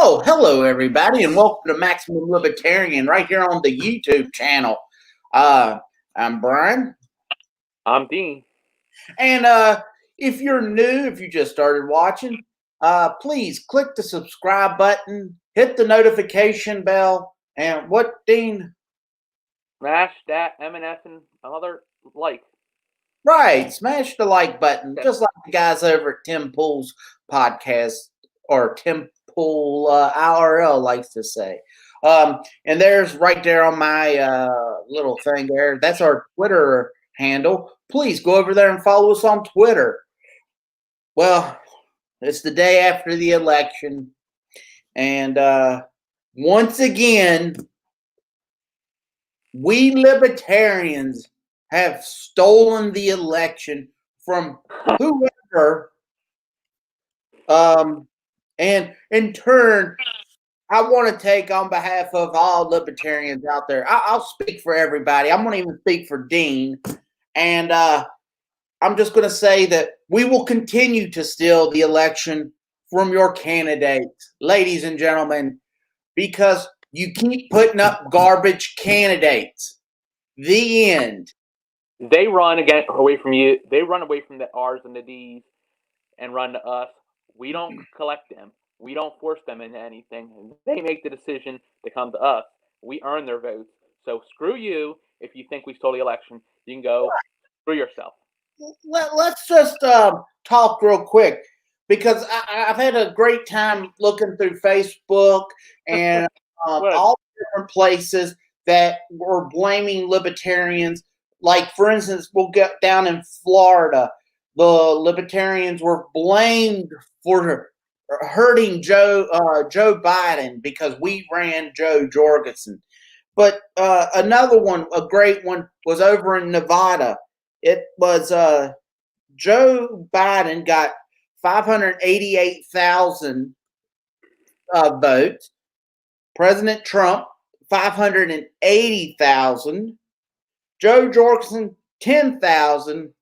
Well, hello everybody, and welcome to Maximum Libertarian right here on the YouTube channel. I'm Brian, I'm Dean. and if you're new, if you just started watching, please click the subscribe button, hit the notification bell, and what, Dean? Smash that M&S and another like. Right, smash the like button, just like the guys over at Tim Pool's podcast, or Tim Pool IRL likes to say. And there's right there on my little thing there. That's our Twitter handle. Please go over there and follow us on Twitter. Well, it's the day after the election, and once again, we libertarians have stolen the election from whoever. And in turn, I want to take on behalf of all libertarians out there. I'll speak for everybody. I'm going to even speak for Dean. And I'm just going to say that we will continue to steal the election from your candidates, ladies and gentlemen, because you keep putting up garbage candidates. The end. They run away from you. They run away from the R's and the D's and run to us. We don't collect them. We don't force them into anything. They make the decision to come to us. We earn their votes. So screw you if you think we stole the election. You can go screw yourself. Let's just talk real quick, because I've had a great time looking through Facebook and all different places that were blaming libertarians. Like, for instance, we'll get down in Florida. The libertarians were blamed for hurting Joe Biden because we ran Joe Jorgensen. But another one, a great one, was over in Nevada. It was Joe Biden got 588,000 votes. President Trump, 580,000. Joe Jorgensen, 10,000.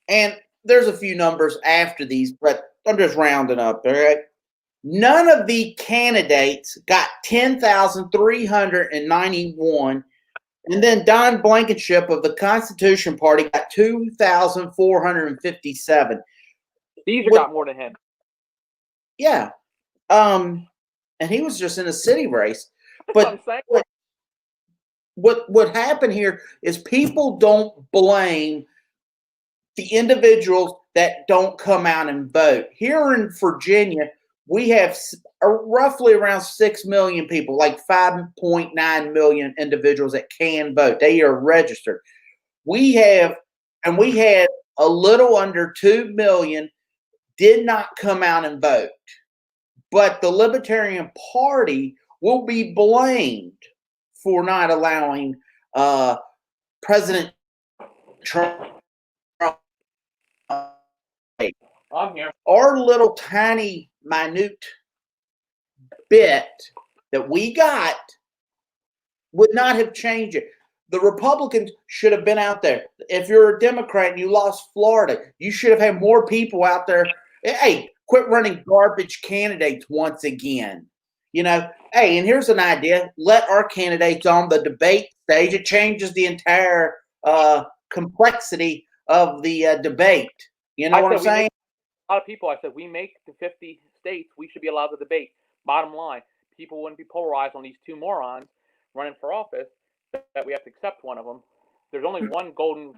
And there's a few numbers after these, but I'm just rounding up. All right. None of the candidates got 10,391. And then Don Blankenship of the Constitution Party got 2,457. Caesar got more than him. Yeah. And he was just in a city race. But what happened here is people don't blame the individuals that don't come out and vote. Here in Virginia, we have roughly around 6 million people, like 5.9 million individuals that can vote. They are registered. We had a little under 2 million did not come out and vote. But the Libertarian Party will be blamed for not allowing President Trump. I'm here. Our little tiny minute bit that we got would not have changed it. The Republicans should have been out there. If you're a Democrat and you lost Florida, you should have had more people out there. Hey, quit running garbage candidates once again. You know, hey, and here's an idea. Let our candidates on the debate stage. It changes the entire complexity of the debate. You know what I'm saying? A lot of people, I said, we make the 50 states, we should be allowed to debate. Bottom line, people wouldn't be polarized on these two morons running for office that we have to accept one of them. There's only one good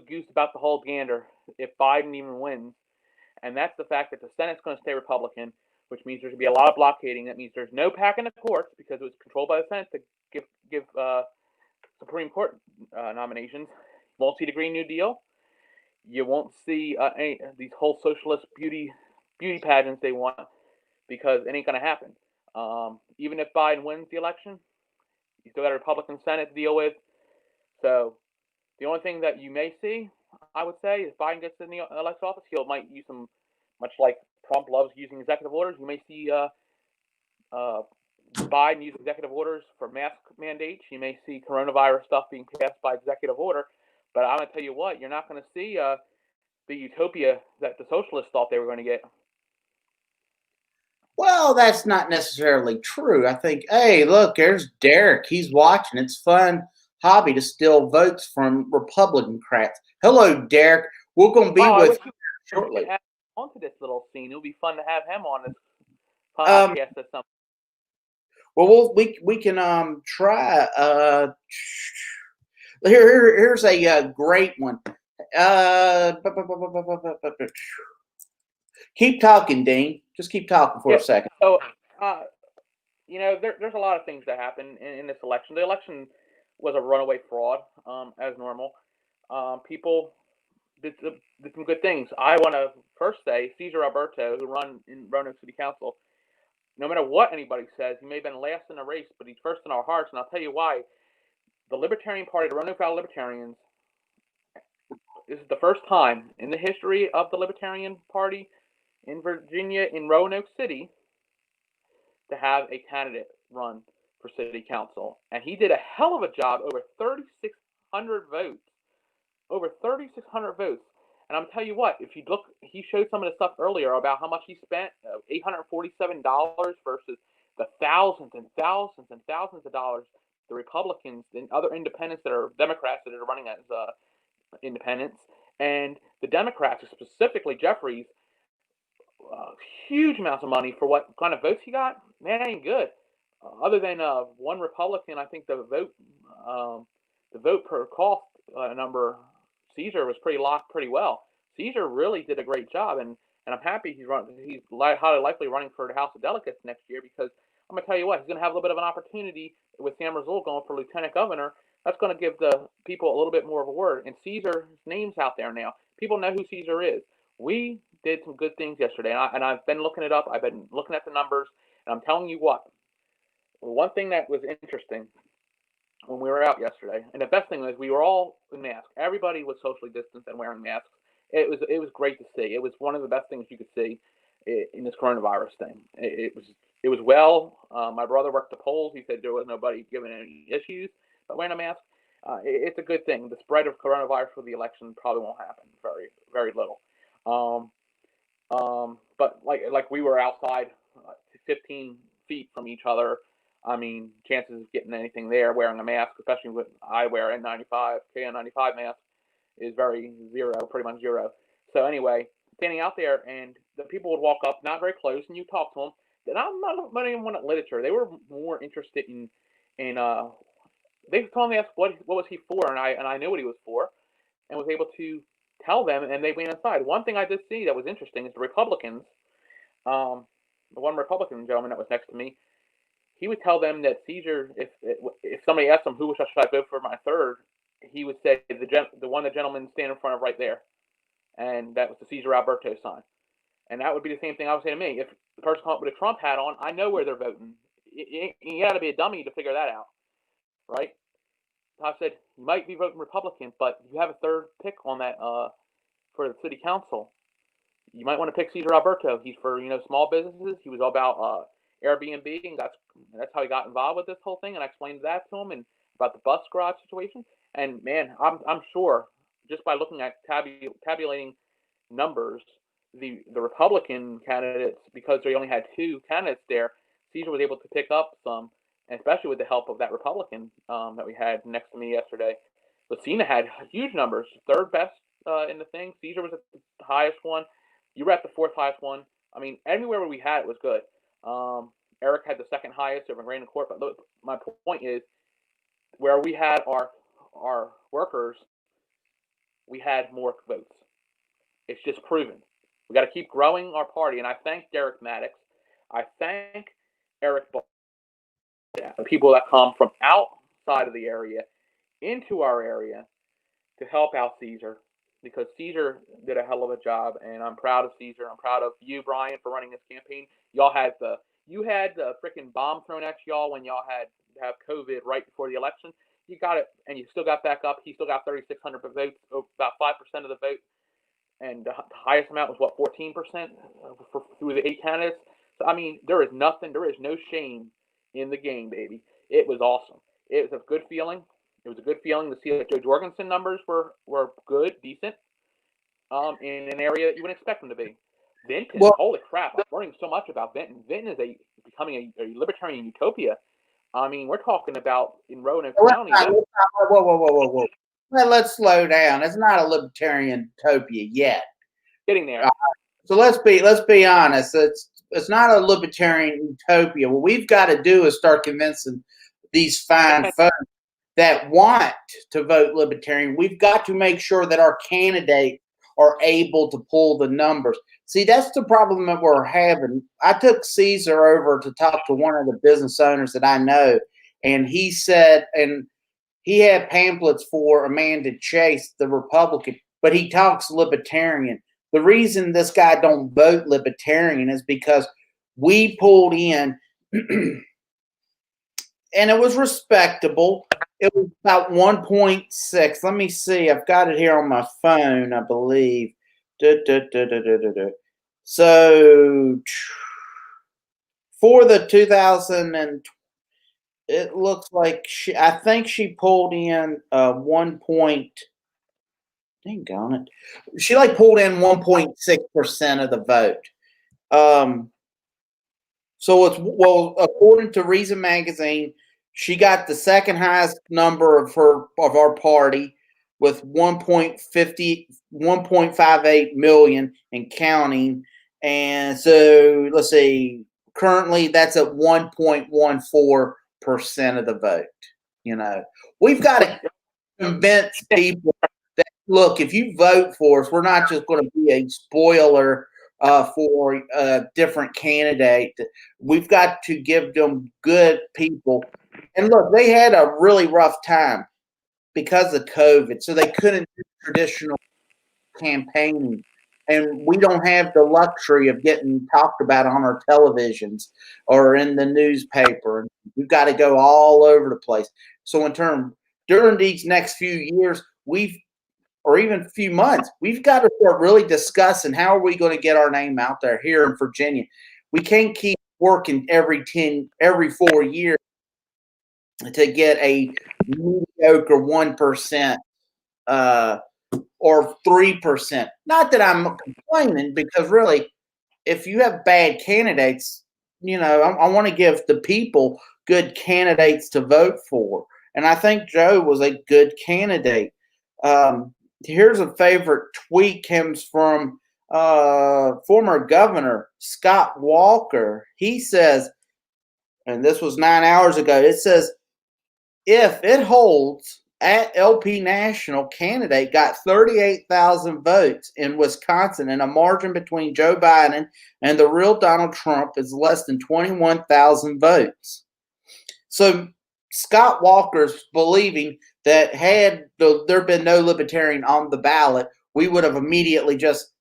goose about the whole gander if Biden even wins, and that's the fact that the Senate's going to stay Republican, which means there's going to be a lot of blockading. That means there's no packing the courts because it was controlled by the Senate to give Supreme Court nominations. Won't see the Green New Deal. You won't see any these whole socialist beauty pageants they want, because it ain't going to happen. Even if Biden wins the election, you still got a Republican Senate to deal with. So the only thing that you may see, I would say, if Biden gets in the elected office, he might use some, much like Trump loves using executive orders. You may see Biden use executive orders for mask mandates. You may see coronavirus stuff being passed by executive order. But I'm going to tell you what, you're not going to see the utopia that the socialists thought they were going to get. Well, that's not necessarily true. I think, hey, look, there's Derek. He's watching. It's fun hobby to steal votes from Republican crats. Hello, Derek. We're going to be Oh, I wish with we shortly. could add onto this little scene. It would be fun to have him on this Um, podcast at some. well, we can try. Here's a great one. Keep talking, Dean. Just keep talking for Yeah. a second. So, uh, there's a lot of things that happen in this election. The election was a runaway fraud, as normal. People did some good things. I want to first say Cesar Alberto, who run in Roanoke City Council, no matter what anybody says, he may have been last in the race, but he's first in our hearts. And I'll tell you why. The Libertarian Party, the Roanoke Valley Libertarians, this is the first time in the history of the Libertarian Party in Virginia, in Roanoke City, to have a candidate run for city council. And he did a hell of a job, over 3,600 votes. Over 3,600 votes. And I'm tell you what, if you look, he showed some of the stuff earlier about how much he spent, $847 versus the thousands and thousands and thousands of dollars the Republicans and other independents that are Democrats that are running as independents, and the Democrats, specifically Jeffries, uh, huge amounts of money for what kind of votes he got. Man, that ain't good. Other than one Republican, I think the vote per cost number, Caesar was pretty locked pretty well. Caesar really did a great job, and I'm happy he's highly likely running for the House of Delegates next year, because I'm gonna tell you what, he's gonna have a little bit of an opportunity with Sam Rizul going for lieutenant governor. That's going to give the people a little bit more of a word. And Caesar's name's out there now. People know who Caesar is. We did some good things yesterday, and I've been looking it up. I've been looking at the numbers, and I'm telling you what. One thing that was interesting when we were out yesterday, and the best thing was we were all in masks. Everybody was socially distanced and wearing masks. It was great to see. It was one of the best things you could see in this coronavirus thing. It was well. My brother worked the polls. He said there was nobody giving any issues about wearing a mask. It's a good thing. The spread of coronavirus for the election probably won't happen very, very little. Um, but like we were outside 15 feet from each other. I mean, chances of getting anything there wearing a mask, especially with I wear N95, KN95 mask, is very zero, pretty much zero. So anyway, standing out there, and the people would walk up, not very close, and you talk to them. And I'm not even one at literature. They were more interested in they told me ask what was he for, and I knew what he was for, and was able to tell them, and they went inside. One thing I did see that was interesting is the Republicans. Um, the one Republican gentleman that was next to me, he would tell them that Caesar, if somebody asked him who should I vote for my third, he would say the one the gentleman standing in front of right there, and that was the Caesar Alberto sign. And that would be the same thing I would say to me. If the person come up with a Trump hat on, I know where they're voting. You got to be a dummy to figure that out, right? I said you might be voting Republican, but you have a third pick on that for the city council. You might want to pick Cesar Alberto. He's for small businesses. He was all about Airbnb, and that's how he got involved with this whole thing. And I explained that to him and about the bus garage situation. And man, I'm sure just by looking at tabulating numbers, the Republican candidates, because they only had two candidates there, Caesar was able to pick up some, and especially with the help of that Republican that we had next to me yesterday. Lucina had huge numbers, third best in the thing. Caesar was the highest one. You were at the fourth highest one. I mean, everywhere where we had it was good. Eric had the second highest over Grand Court. But look, my point is, where we had our workers, we had more votes. It's just proven. We got to keep growing our party. And I thank Derek Maddox. I thank Eric Ball, the people that come from outside of the area into our area to help out Caesar, because Caesar did a hell of a job, and I'm proud of Caesar. I'm proud of you, Brian, for running this campaign. You had the freaking bomb thrown at y'all when y'all had to have COVID right before the election. You got it, and you still got back up. He still got 3,600 votes, about 5% of the vote, and the highest amount was what 14% through the 8 candidates. So I mean, there is no shame in the game, baby. It was awesome. It was a good feeling. It was a good feeling to see that Joe Jorgensen numbers were good, decent, in an area that you wouldn't expect them to be. Vinton, Well, holy crap! I'm learning so much about Vinton. Vinton is becoming a libertarian utopia. I mean, we're talking about in Roanoke County. whoa. Well, let's slow down. It's not a libertarian utopia yet. Getting there. So let's be honest. It's not a libertarian utopia. What we've got to do is start convincing these fine folks that want to vote libertarian. We've got to make sure that our candidates are able to pull the numbers. See, that's the problem that we're having. I took Caesar over to talk to one of the business owners that I know, and he said, and he had pamphlets for Amanda Chase, the Republican, but he talks libertarian. The reason this guy don't vote libertarian is because we pulled in, and it was respectable. It was about 1.6. Let me see. I've got it here on my phone, I believe. So for the 2000 and it looks like I think she pulled in 1 point. Dang on it. She like pulled in 1.6% of the vote. So it's, well, according to Reason Magazine, she got the second highest number of our party with 1.58 million and counting. And so let's see, currently that's at 1.14% of the vote. You know, we've got to convince people that, look, if you vote for us, we're not just going to be a spoiler for a different candidate. We've got to give them good people. And look, they had a really rough time because of COVID, so they couldn't do traditional campaigning. And we don't have the luxury of getting talked about on our televisions or in the newspaper. We've got to go all over the place. So during these next few years, or even a few months, we've got to start really discussing how are we going to get our name out there here in Virginia. We can't keep working every 4 years to get a mediocre 1% or 3%. Not that I'm complaining, because really, if you have bad candidates, you know, I want to give the people good candidates to vote for. And I think Joe was a good candidate. Here's a favorite tweet, comes from former Governor Scott Walker. He says, and this was 9 hours ago, it says, if it holds, at LP National, candidate got 38,000 votes in Wisconsin, and a margin between Joe Biden and the real Donald Trump is less than 21,000 votes. So Scott Walker's believing that had there been no libertarian on the ballot, we would have immediately just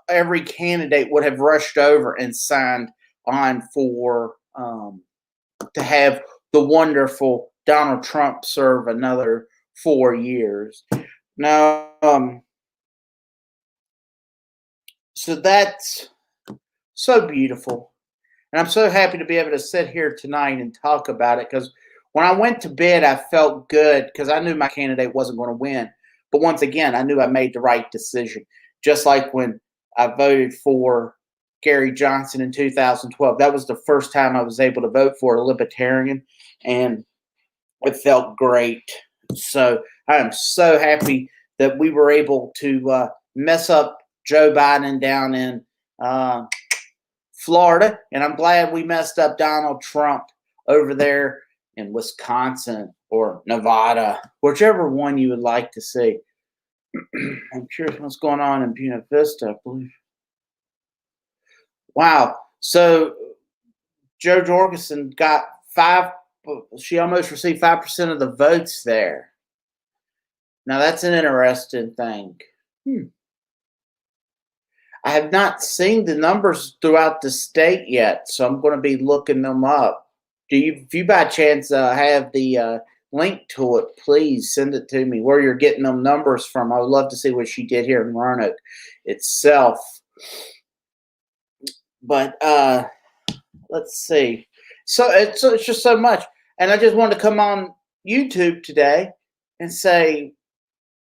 every candidate would have rushed over and signed on for to have the wonderful Donald Trump serve another 4 years. Now, so that's so beautiful. And I'm so happy to be able to sit here tonight and talk about it, because when I went to bed, I felt good because I knew my candidate wasn't going to win. But once again, I knew I made the right decision. Just like when I voted for Gary Johnson in 2012. That was the first time I was able to vote for a libertarian, and it felt great. So I am so happy that we were able to mess up Joe Biden down in Florida, and I'm glad we messed up Donald Trump over there in Wisconsin or Nevada, whichever one you would like to see. I'm curious what's going on in Buena Vista, I believe. Wow. So Jo Jorgensen got she almost received 5% of the votes there. Now that's an interesting thing. I have not seen the numbers throughout the state yet, so I'm going to be looking them up. If you by chance have the link to it, please send it to me, where you're getting them numbers from. I would love to see what she did here in Roanoke itself. But let's see. So it's just so much. And I just wanted to come on YouTube today and say,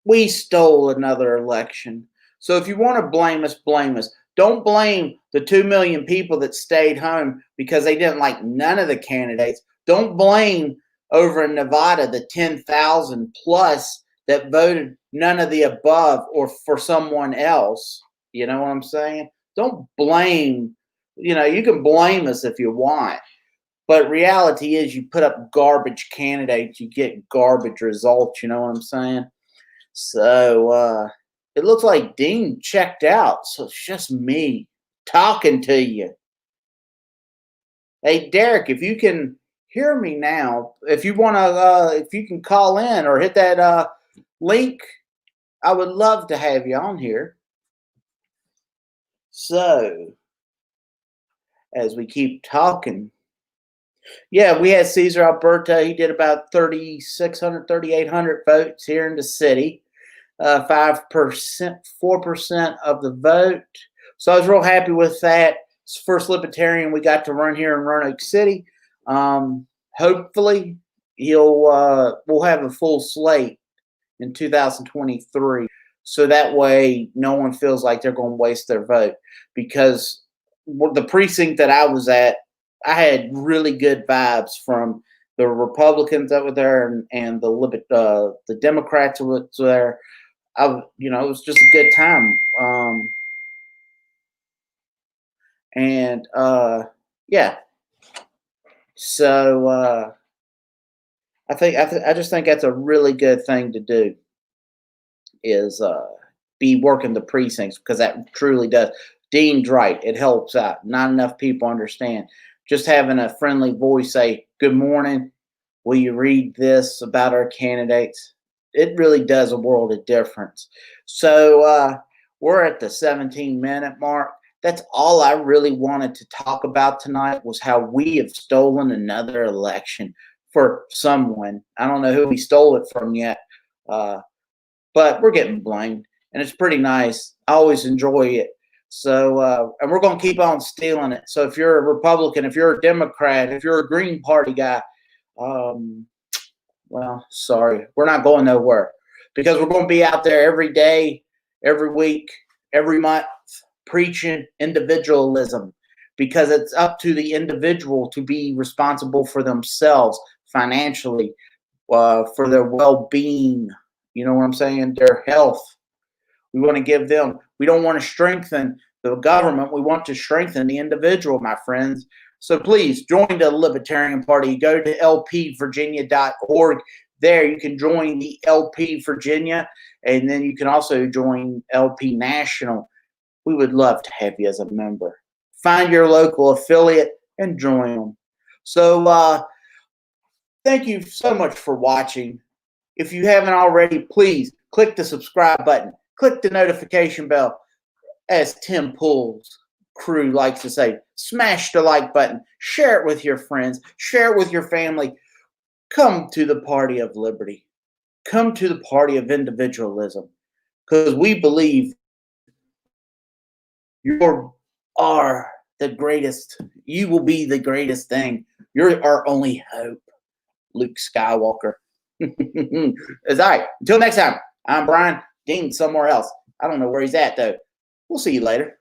we stole another election. So if you want to blame us, blame us. Don't blame the 2 million people that stayed home because they didn't like none of the candidates. Don't blame over in Nevada the 10,000 plus that voted none of the above or for someone else. You know what I'm saying? Don't blame, you know, you can blame us if you want. But reality is you put up garbage candidates, you get garbage results, you know what I'm saying? So it looks like Dean checked out, so it's just me talking to you. Hey Derek, if you can hear me now, if you want to if you can call in or hit that link, I would love to have you on here. So as we keep talking, yeah, we had Cesar Alberto. He did about 3,600, 3,800 votes here in the city. 5%, 4% of the vote. So I was real happy with that. It's the first Libertarian we got to run here in Roanoke City. Hopefully, we'll have a full slate in 2023. So that way, no one feels like they're going to waste their vote. Because the precinct that I was at, I had really good vibes from the Republicans that were there and the Democrats that were there. It was just a good time. Yeah. So I just think that's a really good thing to do is be working the precincts because that truly does. Dean's right. It helps out. Not enough people understand. Just having a friendly voice say, "Good morning. Will you read this about our candidates?" It really does a world of difference. So we're at the 17-minute mark. That's all I really wanted to talk about tonight was how we have stolen another election for someone. I don't know who we stole it from yet, but we're getting blamed, and it's pretty nice. I always enjoy it. So, and we're going to keep on stealing it. So if you're a Republican, if you're a Democrat, if you're a Green Party guy, well, sorry, we're not going nowhere because we're going to be out there every day, every week, every month preaching individualism because it's up to the individual to be responsible for themselves financially, for their well-being. You know what I'm saying? Their health. We want to give them. We don't want to strengthen the government. We want to strengthen the individual, my friends. So please join the Libertarian Party. Go to lpvirginia.org. There you can join the LP Virginia, and then you can also join LP National. We would love to have you as a member. Find your local affiliate and join them. So thank you so much for watching. If you haven't already, please click the subscribe button. Click the notification bell. As Tim Pool's crew likes to say, smash the like button. Share it with your friends. Share it with your family. Come to the party of liberty. Come to the party of individualism. Because we believe you are the greatest. You will be the greatest thing. You're our only hope, Luke Skywalker. It's all right. Until next time, I'm Brian. Dean somewhere else. I don't know where he's at, though. We'll see you later.